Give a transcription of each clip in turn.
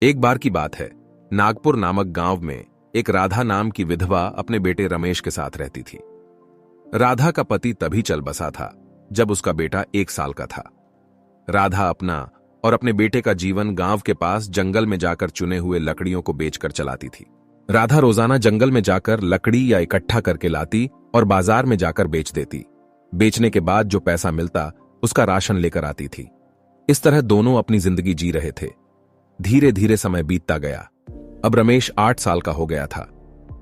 एक बार की बात है, नागपुर नामक गांव में एक राधा नाम की विधवा अपने बेटे रमेश के साथ रहती थी। राधा का पति तभी चल बसा था जब उसका बेटा 1 साल का था। राधा अपना और अपने बेटे का जीवन गांव के पास जंगल में जाकर चुने हुए लकड़ियों को बेचकर चलाती थी। राधा रोजाना जंगल में जाकर लकड़ी या इकट्ठा करके लाती और बाजार में जाकर बेच देती। बेचने के बाद जो पैसा मिलता उसका राशन लेकर आती थी। इस तरह दोनों अपनी जिंदगी जी रहे थे। धीरे धीरे समय बीतता गया। अब रमेश 8 साल का हो गया था।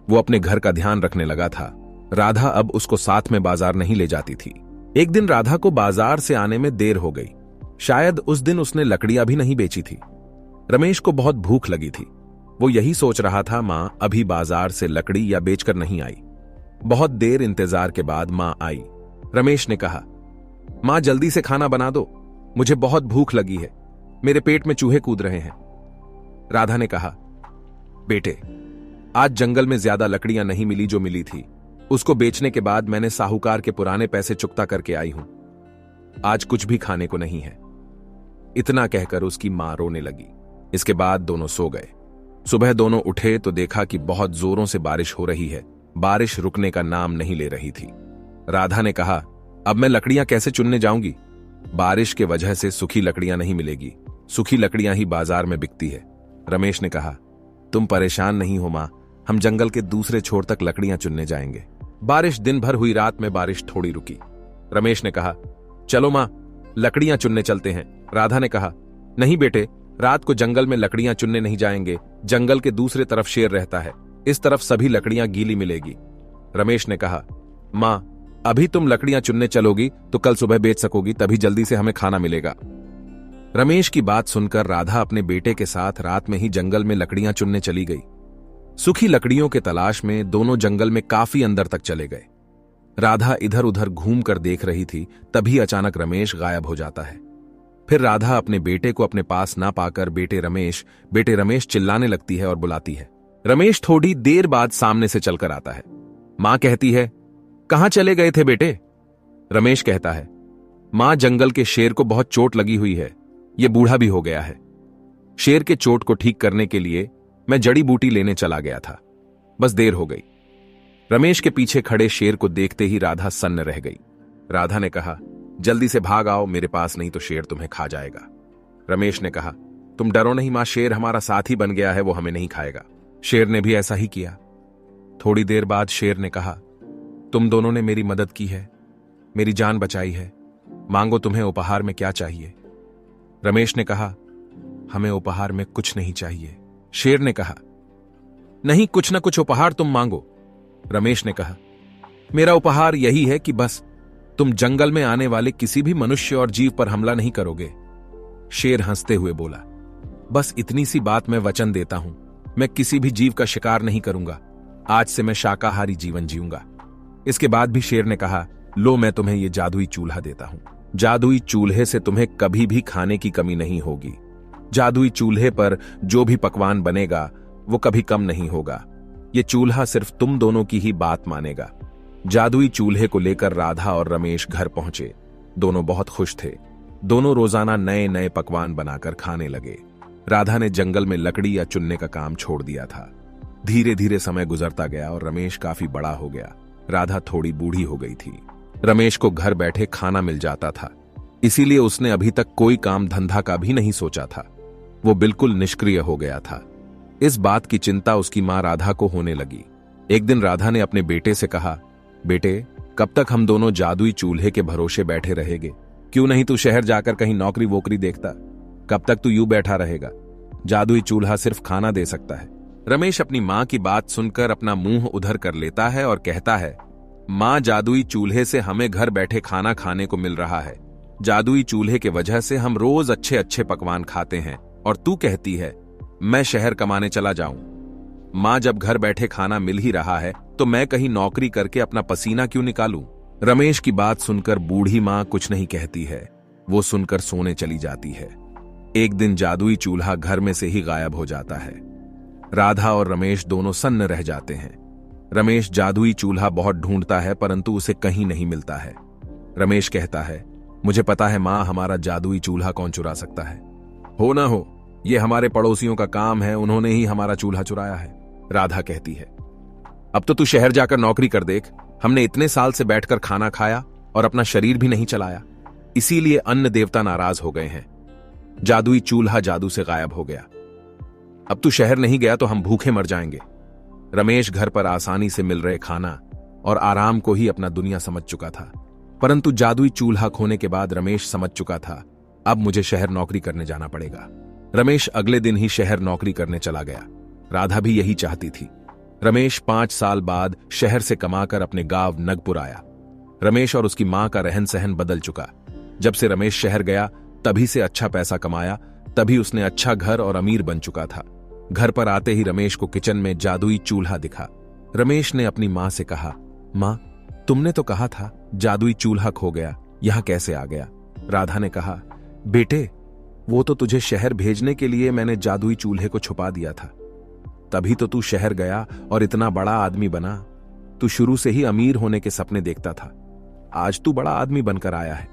वो अपने घर का ध्यान रखने लगा था। राधा अब उसको साथ में बाजार नहीं ले जाती थी। एक दिन राधा को बाजार से आने में देर हो गई। शायद उस दिन उसने लकड़ियां भी नहीं बेची थी। रमेश को बहुत भूख लगी थी। वो यही सोच रहा था, मां अभी बाजार से लकड़ी या बेचकर नहीं आई। बहुत देर इंतजार के बाद मां आई। रमेश ने कहा, मां जल्दी से खाना बना दो, मुझे बहुत भूख लगी है, मेरे पेट में चूहे कूद रहे हैं। राधा ने कहा, बेटे, आज जंगल में ज्यादा लकड़ियां नहीं मिली जो मिली थी। उसको बेचने के बाद मैंने साहूकार के पुराने पैसे चुकता करके आई हूं। आज कुछ भी खाने को नहीं है। इतना कहकर उसकी मां रोने लगी। इसके बाद दोनों सो गए। सुबह दोनों उठे तो देखा कि बहुत जोरों से बारिश हो रही है। बारिश रुकने का नाम नहीं ले रही थी। राधा ने कहा, अब मैं लकड़ियां कैसे चुनने जाऊंगी? बारिश के वजह से सूखी लकड़ियां नहीं मिलेगी। सूखी लकड़ियां ही बाजार में बिकती है। रमेश ने कहा, तुम परेशान नहीं हो मां, हम जंगल के दूसरे छोर तक लकड़ियां चुनने जाएंगे। बारिश दिन भर हुई, रात में बारिश थोड़ी रुकी। रमेश ने कहा, चलो मां, लकड़ियां चुनने चलते हैं। राधा ने कहा, नहीं बेटे, रात को जंगल में लकड़ियां चुनने नहीं जाएंगे। जंगल के दूसरे तरफ शेर रहता है, इस तरफ सभी लकड़ियां गीली मिलेगी। रमेश ने कहा, मां, अभी तुम लकड़ियां चुनने चलोगी तो कल सुबह बेच सकोगी, तभी जल्दी से हमें खाना मिलेगा। रमेश की बात सुनकर राधा अपने बेटे के साथ रात में ही जंगल में लकड़ियां चुनने चली गई। सूखी लकड़ियों के तलाश में दोनों जंगल में काफी अंदर तक चले गए। राधा इधर उधर घूम कर देख रही थी, तभी अचानक रमेश गायब हो जाता है। फिर राधा अपने बेटे को अपने पास ना पाकर बेटे रमेश चिल्लाने लगती है और बुलाती है। रमेश थोड़ी देर बाद सामने से चलकर आता है। मां कहती है, कहां चले गए थे बेटे? रमेश कहता है, मां, जंगल के शेर को बहुत चोट लगी हुई है, ये बूढ़ा भी हो गया है। शेर के चोट को ठीक करने के लिए मैं जड़ी बूटी लेने चला गया था, बस देर हो गई। रमेश के पीछे खड़े शेर को देखते ही राधा सन्न रह गई। राधा ने कहा, जल्दी से भाग आओ मेरे पास, नहीं तो शेर तुम्हें खा जाएगा। रमेश ने कहा, तुम डरो नहीं मां, शेर हमारा साथी बन गया है, वो हमें नहीं खाएगा। शेर ने भी ऐसा ही किया। थोड़ी देर बाद शेर ने कहा, तुम दोनों ने मेरी मदद की है, मेरी जान बचाई है, मांगो तुम्हें उपहार में क्या चाहिए। रमेश ने कहा, हमें उपहार में कुछ नहीं चाहिए। शेर ने कहा, नहीं, कुछ ना कुछ उपहार तुम मांगो। रमेश ने कहा, मेरा उपहार यही है कि बस तुम जंगल में आने वाले किसी भी मनुष्य और जीव पर हमला नहीं करोगे। शेर हंसते हुए बोला, बस इतनी सी बात मैं वचन देता हूं, मैं किसी भी जीव का शिकार नहीं करूंगा। आज से मैं शाकाहारी जीवन जीऊंगा। इसके बाद भी शेर ने कहा, लो, मैं तुम्हें यह जादुई चूल्हा देता हूं। जादुई चूल्हे से तुम्हें कभी भी खाने की कमी नहीं होगी। जादुई चूल्हे पर जो भी पकवान बनेगा वो कभी कम नहीं होगा। ये चूल्हा सिर्फ तुम दोनों की ही बात मानेगा। जादुई चूल्हे को लेकर राधा और रमेश घर पहुंचे। दोनों बहुत खुश थे। दोनों रोजाना नए नए पकवान बनाकर खाने लगे। राधा ने जंगल में लकड़ी या चुनने का काम छोड़ दिया था। धीरे धीरे समय गुजरता गया और रमेश काफी बड़ा हो गया। राधा थोड़ी बूढ़ी हो गई थी। रमेश को घर बैठे खाना मिल जाता था, इसीलिए उसने अभी तक कोई काम धंधा का भी नहीं सोचा था। वो बिल्कुल निष्क्रिय हो गया था। इस बात की चिंता उसकी मां राधा को होने लगी। एक दिन राधा ने अपने बेटे से कहा, बेटे, कब तक हम दोनों जादुई चूल्हे के भरोसे बैठे रहेंगे? क्यों नहीं तू शहर जाकर कहीं नौकरी वोकरी देखता? कब तक तू यूं बैठा रहेगा? जादुई चूल्हा सिर्फ खाना दे सकता है। रमेश अपनी मां की बात सुनकर अपना मुंह उधर कर लेता है और कहता है, मां, जादुई चूल्हे से हमें घर बैठे खाना खाने को मिल रहा है। जादुई चूल्हे के वजह से हम रोज अच्छे अच्छे पकवान खाते हैं, और तू कहती है मैं शहर कमाने चला जाऊं। मां, जब घर बैठे खाना मिल ही रहा है तो मैं कहीं नौकरी करके अपना पसीना क्यों निकालूं? रमेश की बात सुनकर बूढ़ी मां कुछ नहीं कहती है। वो सुनकर सोने चली जाती है। एक दिन जादुई चूल्हा घर में से ही गायब हो जाता है। राधा और रमेश दोनों सन्न रह जाते हैं। रमेश जादुई चूल्हा बहुत ढूंढता है, परंतु उसे कहीं नहीं मिलता है। रमेश कहता है, मुझे पता है मां, हमारा जादुई चूल्हा कौन चुरा सकता है। हो ना हो, ये हमारे पड़ोसियों का काम है, उन्होंने ही हमारा चूल्हा चुराया है, राधा कहती है। अब तो तू शहर जाकर नौकरी कर देख। हमने इतने साल से बैठकर खाना खाया और अपना शरीर भी नहीं चलाया, इसीलिए अन्न देवता नाराज हो गए हैं। जादुई चूल्हा जादू से गायब हो गया। अब तू शहर नहीं गया तो हम भूखे मर जाएंगे। रमेश घर पर आसानी से मिल रहे खाना और आराम को ही अपना दुनिया समझ चुका था, परंतु जादुई चूल्हा खोने के बाद रमेश समझ चुका था, अब मुझे शहर नौकरी करने जाना पड़ेगा। रमेश अगले दिन ही शहर नौकरी करने चला गया। राधा भी यही चाहती थी। रमेश 5 साल बाद शहर से कमाकर अपने गांव नगपुर आया। रमेश और उसकी मां का रहन सहन बदल चुका। जब से रमेश शहर गया तभी से अच्छा पैसा कमाया, तभी उसने अच्छा घर और अमीर बन चुका था। घर पर आते ही रमेश को किचन में जादुई चूल्हा दिखा। रमेश ने अपनी मां से कहा, मां, तुमने तो कहा था जादुई चूल्हा खो गया, यहां कैसे आ गया? राधा ने कहा, बेटे, वो तो तुझे शहर भेजने के लिए मैंने जादुई चूल्हे को छुपा दिया था, तभी तो तू शहर गया और इतना बड़ा आदमी बना। तू शुरू से ही अमीर होने के सपने देखता था, आज तू बड़ा आदमी बनकर आया है।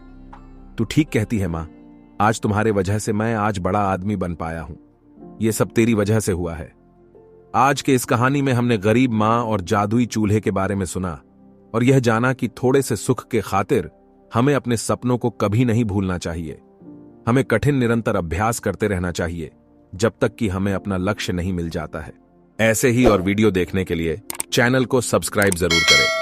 तू ठीक कहती है मां, आज तुम्हारे वजह से मैं आज बड़ा आदमी बन पाया हूं। ये सब तेरी वजह से हुआ है। आज के इस कहानी में हमने गरीब मां और जादुई चूल्हे के बारे में सुना और यह जाना कि थोड़े से सुख के खातिर हमें अपने सपनों को कभी नहीं भूलना चाहिए। हमें कठिन निरंतर अभ्यास करते रहना चाहिए जब तक कि हमें अपना लक्ष्य नहीं मिल जाता है। ऐसे ही और वीडियो देखने के लिए चैनल को सब्सक्राइब जरूर करें।